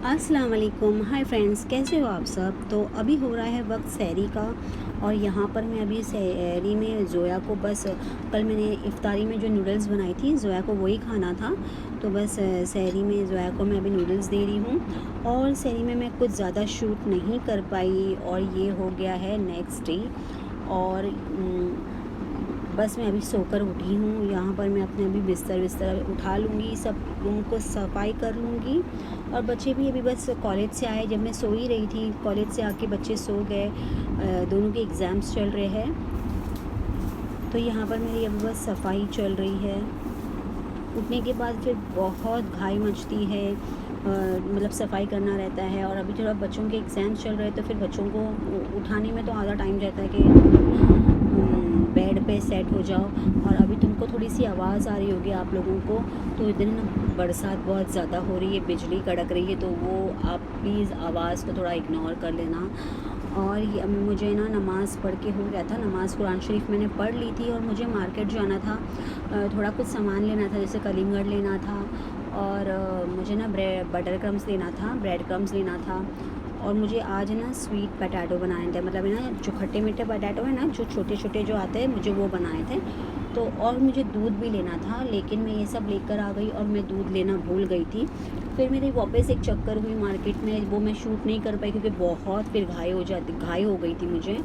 अस्सलाम वालेकुम। Hi friends, कैसे हो आप सब। तो अभी हो रहा है वक्त सहरी का और यहाँ पर मैं अभी सहरी में ज़ोया को बस कल मैंने इफ्तारी में जो नूडल्स बनाई थी ज़ोया को वही खाना था। तो बस सहरी में ज़ोया को मैं अभी नूडल्स दे रही हूँ और सहरी में मैं कुछ ज़्यादा शूट नहीं कर पाई और ये हो गया है नेक्स्ट डे। और बस मैं अभी सोकर उठी हूँ। यहाँ पर मैं अपने अभी बिस्तर उठा लूँगी, सब रूम को सफाई कर लूँगी। और बच्चे भी अभी बस कॉलेज से आए, जब मैं सो ही रही थी कॉलेज से आके बच्चे सो गए। दोनों के एग्ज़ाम्स चल रहे हैं, तो यहाँ पर मेरी अभी बस सफाई चल रही है। उठने के बाद फिर बहुत घाई मचती है, मतलब सफाई करना रहता है। और अभी थोड़ा बच्चों के एग्ज़ाम्स चल रहे हैं, तो फिर बच्चों को उठाने में तो आधा टाइम जाता है कि बेड पे सेट हो जाओ। और अभी तुमको थोड़ी सी आवाज़ आ रही होगी आप लोगों को, तो इधर ना बरसात बहुत ज़्यादा हो रही है, बिजली कड़क रही है, तो वो आप प्लीज़ आवाज़ को थोड़ा इग्नोर कर लेना। और ये मुझे ना नमाज़ पढ़ के हो गया था, नमाज़ कुरान शरीफ मैंने पढ़ ली थी और मुझे मार्केट जाना था, थोड़ा कुछ सामान लेना था, जैसे कलिंगड़ लेना था और मुझे ना बटर क्रम्स लेना था, ब्रेड क्रम्स लेना था। और मुझे आज ना स्वीट पटैटो बनाए थे, मतलब ना जो खट्टे मीठे पटैटो है ना, जो छोटे छोटे जो आते हैं, मुझे वो बनाए थे। तो और मुझे दूध भी लेना था, लेकिन मैं ये सब लेकर आ गई और मैं दूध लेना भूल गई थी। फिर मेरी वापस एक चक्कर हुई मार्केट में, वो मैं शूट नहीं कर पाई क्योंकि बहुत फिर घाई हो गई थी मुझे।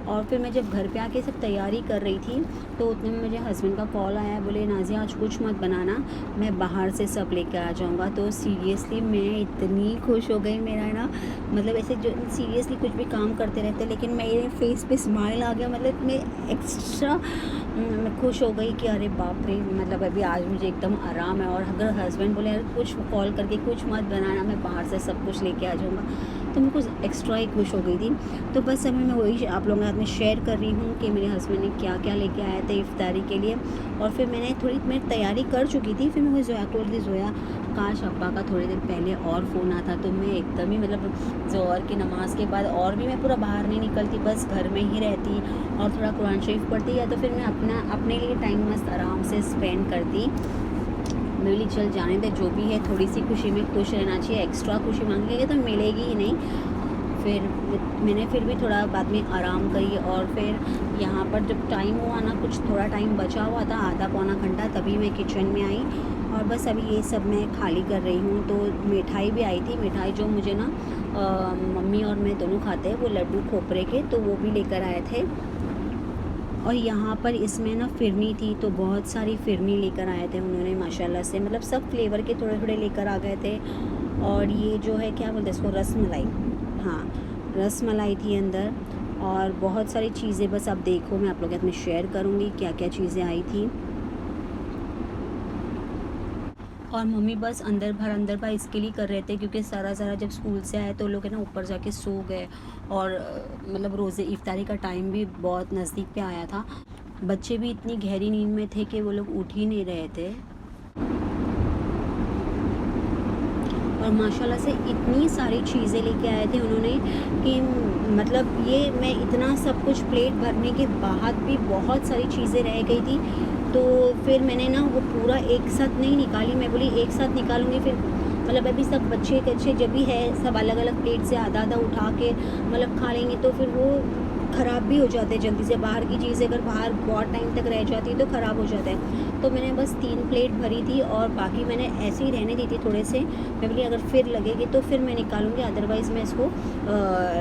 और फिर मैं जब घर पे आके सब तैयारी कर रही थी, तो उतने में मुझे हस्बैंड का कॉल आया, बोले नाज़िया आज कुछ मत बनाना, मैं बाहर से सब लेके आ जाऊँगा। तो सीरियसली मैं इतनी खुश हो गई, मेरा ना मतलब ऐसे जो सीरियसली कुछ भी काम करते रहते, लेकिन मेरे फेस पे स्माइल आ गया, मतलब मैं एक्स्ट्रा मैं खुश हो गई कि अरे बाप रे, मतलब अभी आज मुझे एकदम आराम है। और अगर हस्बैंड बोले यार कुछ कॉल करके कुछ मत बनाना, मैं बाहर से सब कुछ लेके आ जाऊँगा, तो मैं कुछ एक्स्ट्रा ही खुश हो गई थी। तो बस अभी मैं वही आप लोगों के साथ में शेयर कर रही हूँ कि मेरे हस्बैंड ने क्या क्या लेके आए थे इफ्तारी के लिए। और फिर मैं तैयारी कर चुकी थी, फिर मैं वही ज़ोया को बोलती, ज़ोया काश अब्बा का थोड़ी देर पहले और फ़ोन आता तो मैं एकदम ही मतलब ज़ोहर की नमाज़ के बाद और भी मैं पूरा बाहर नहीं निकलती, बस घर में ही रहती और थोड़ा कुरान शरीफ पढ़ती, या तो फिर मैं अपने लिए टाइम मस्त आराम से स्पेंड करती। मिली चल जाने दे, जो भी है थोड़ी सी खुशी में खुश रहना चाहिए, एक्स्ट्रा खुशी मांगेंगे तो मिलेगी ही नहीं। फिर मैंने फिर भी थोड़ा बाद में आराम करी और फिर यहाँ पर जब टाइम हुआ ना, कुछ थोड़ा टाइम बचा हुआ था, आधा पौना घंटा, तभी मैं किचन में आई। और बस अभी ये सब मैं खाली कर रही हूँ। तो मिठाई भी आई थी, मिठाई जो मुझे ना मम्मी और मैं दोनों खाते हैं, वो लड्डू खोपरे के, तो वो भी लेकर आए थे। और यहाँ पर इसमें ना फिरनी थी, तो बहुत सारी फिरनी लेकर आए थे उन्होंने माशाल्लाह से, मतलब सब फ्लेवर के थोड़े थोड़े लेकर आ गए थे। और ये जो है क्या बोलते हैं इसको, रस मलाई, हाँ रस मलाई थी अंदर। और बहुत सारी चीज़ें, बस अब देखो मैं आप लोगों के साथ में शेयर करूँगी क्या क्या चीज़ें आई थी। और मम्मी बस अंदर भर इसके लिए कर रहे थे क्योंकि सारा जब स्कूल से आए तो लोग है ना ऊपर जाके सो गए। और मतलब रोज़े इफ्तारी का टाइम भी बहुत नज़दीक पे आया था, बच्चे भी इतनी गहरी नींद में थे कि वो लोग उठ ही नहीं रहे थे। और माशाल्लाह से इतनी सारी चीज़ें लेके आए थे उन्होंने कि मतलब ये मैं इतना सब कुछ प्लेट भरने के बाद भी बहुत सारी चीज़ें रह गई थी। तो फिर मैंने ना वो पूरा एक साथ नहीं निकाली, मैं बोली एक साथ निकालूंगी फिर मतलब अभी सब बच्चे जब भी है सब अलग अलग प्लेट से आधा आधा उठा के मतलब खा लेंगे, तो फिर वो ख़राब भी हो जाते हैं जल्दी से। बाहर की चीज़ें अगर बाहर बहुत टाइम तक रह जाती है तो ख़राब हो जाता है। तो मैंने बस 3 प्लेट भरी थी और बाकी मैंने ऐसे ही रहने दी थी थोड़े से। मैं बोली अगर फिर लगेगी तो फिर मैं निकालूंगी, अदरवाइज़ मैं इसको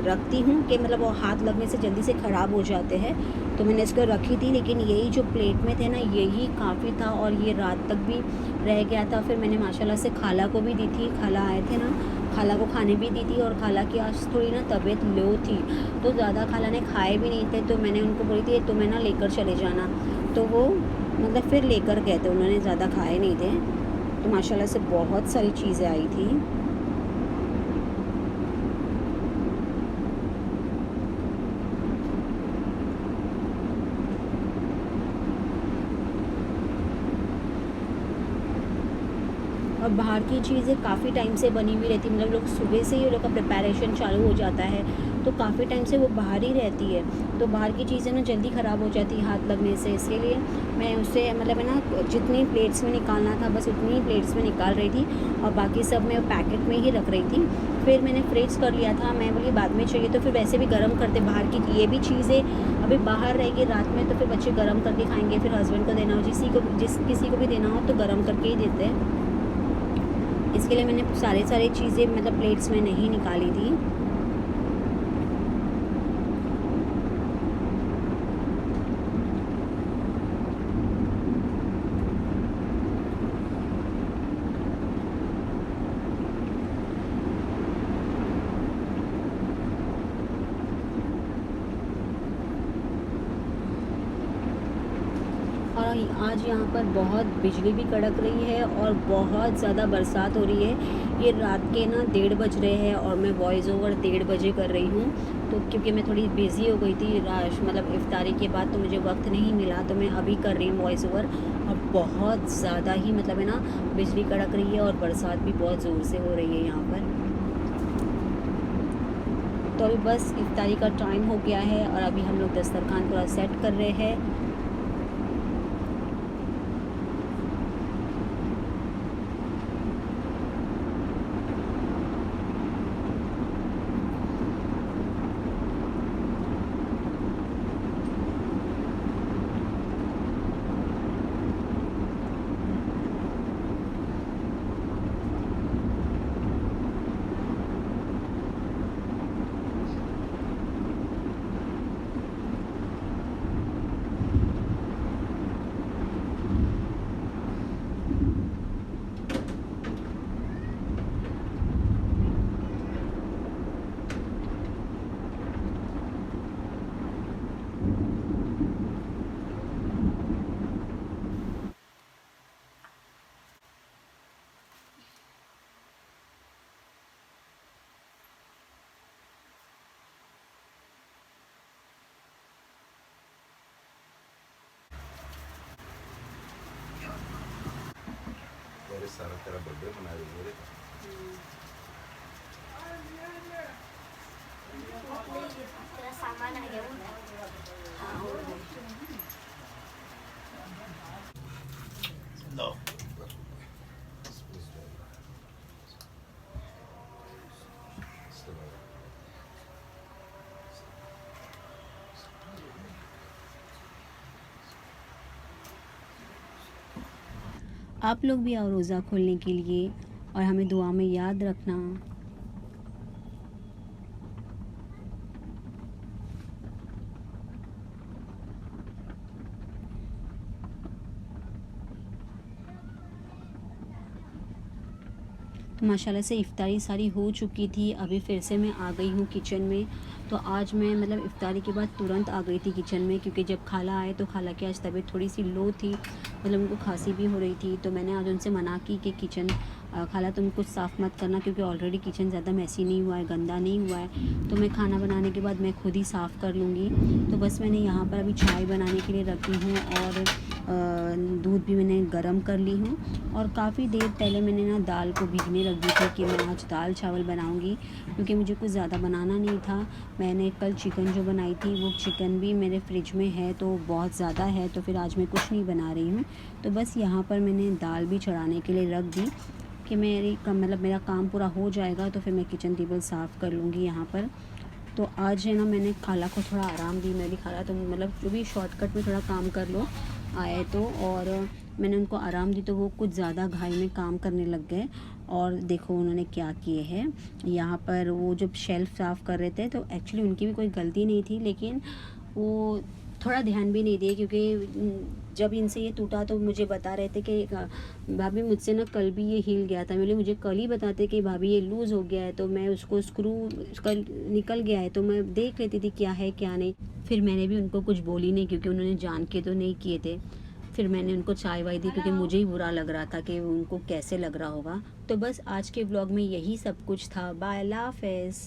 रखती हूँ कि मतलब वो हाथ लगने से जल्दी से ख़राब हो जाते हैं। तो मैंने इसको रखी थी, लेकिन यही जो प्लेट में थे ना यही काफ़ी था और ये रात तक भी रह गया था। फिर मैंने माशाल्लाह से खाला को भी दी थी, खाला आए थे ना, खाला को खाने भी दी थी। और खाला की आज थोड़ी ना तबीयत लो थी, तो ज़्यादा खाला ने खाए भी नहीं थे, तो मैंने उनको बोली थी तुम्हें ना लेकर चले जाना, तो वो मतलब फिर लेकर गए थे, उन्होंने ज़्यादा खाए नहीं थे। तो माशाल्लाह से बहुत सारी चीज़ें आई थी। और और बाहर की चीज़ें काफ़ी टाइम से बनी हुई रहती, मतलब लोग सुबह से ही उन लोग का प्रिपरेशन चालू हो जाता है, तो काफ़ी टाइम से वो बाहर ही रहती है, तो बाहर की चीज़ें ना जल्दी ख़राब हो जाती है हाथ लगने से। इसके लिए मैं उससे मतलब है ना जितनी प्लेट्स में निकालना था बस उतनी ही प्लेट्स में निकाल रही थी, और बाकी सब मैं पैकेट में ही रख रही थी। फिर मैंने फ्रीज कर लिया था, मैं बोली बाद में चाहिए तो फिर वैसे भी गर्म करते, बाहर की ये भी चीज़ें अभी बाहर रहेगी रात में तो फिर बच्चे गर्म करके खाएंगे, फिर हस्बैंड को देना हो, जिस किसी को भी देना हो तो गर्म करके ही देते हैं। इसके लिए मैंने सारी चीज़ें मतलब प्लेट्स में नहीं निकाली थी। और आज यहाँ पर बहुत बिजली भी कड़क रही है और बहुत ज़्यादा बरसात हो रही है। ये रात के ना 1:30 बज रहे हैं और मैं वॉइस ओवर 1:30 बजे कर रही हूँ, तो क्योंकि मैं थोड़ी बिज़ी हो गई थी मतलब इफ्तारी के बाद, तो मुझे वक्त नहीं मिला, तो मैं अभी कर रही हूँ वॉइस ओवर। और बहुत ज़्यादा ही मतलब है ना बिजली कड़क रही है और बरसात भी बहुत ज़ोर से हो रही है यहाँ पर। तो अभी बस इफ्तारी का टाइम हो गया है और अभी हम लोग दस्तरखान पूरा सेट कर रहे हैं। सारा तेरा बर्थडे मना रही है। तेरा सामान आ गया लो आप लोग भी आओ रोज़ा खोलने के लिए और हमें दुआ में याद रखना। तो माशाल्लाह से इफ़्तारी सारी हो चुकी थी, अभी फिर से मैं आ गई हूँ किचन में। तो आज मैं मतलब इफ़्तारी के बाद तुरंत आ गई थी किचन में, क्योंकि जब खाला आए तो खाला की आज तबीयत थोड़ी सी लो थी, मतलब उनको खांसी भी हो रही थी, तो मैंने आज उनसे मना की कि किचन खाला तुम कुछ साफ़ मत करना, क्योंकि ऑलरेडी किचन ज़्यादा मैसी नहीं हुआ है, गंदा नहीं हुआ है, तो मैं खाना बनाने के बाद मैं खुद ही साफ़ कर लूँगी। तो बस मैंने यहाँ पर अभी चाय बनाने के लिए रखी हूँ और दूध भी मैंने गरम कर ली हूँ। और काफ़ी देर पहले मैंने ना दाल को भीगने रख दी थी कि मैं आज दाल चावल बनाऊँगी, क्योंकि मुझे कुछ ज़्यादा बनाना नहीं था। मैंने कल चिकन जो बनाई थी वो चिकन भी मेरे फ्रिज में है, तो बहुत ज़्यादा है, तो फिर आज मैं कुछ नहीं बना रही हूँ। तो बस यहाँ पर मैंने दाल भी चढ़ाने के लिए रख दी कि मतलब मेरा काम पूरा हो जाएगा तो फिर मैं किचन टेबल साफ़ कर लूँगी यहाँ पर। तो आज है ना मैंने खाला को थोड़ा आराम दी, मैं भी खाला तो मतलब जो भी शॉर्टकट में थोड़ा काम कर लो आए तो, और मैंने उनको आराम दी तो वो कुछ ज़्यादा घाई में काम करने लग गए। और देखो उन्होंने क्या किए हैं, यहाँ पर वो जब शेल्फ़ साफ़ कर रहे थे तो एक्चुअली उनकी भी कोई गलती नहीं थी, लेकिन वो थोड़ा ध्यान भी नहीं दिए, क्योंकि जब इनसे ये टूटा तो मुझे बता रहे थे कि भाभी मुझसे ना कल भी ये हिल गया था। मुझे कल ही बताते कि भाभी ये लूज़ हो गया है, तो मैं उसको स्क्रू कल निकल गया है तो मैं देख लेती थी क्या है क्या नहीं। फिर मैंने भी उनको कुछ बोली नहीं, क्योंकि उन्होंने जान के तो नहीं किए थे। फिर मैंने उनको चाय वाय दी, क्योंकि मुझे ही बुरा लग रहा था कि उनको कैसे लग रहा होगा। तो बस आज के व्लॉग में यही सब कुछ था। बाय, अल्लाह हाफ़िज़।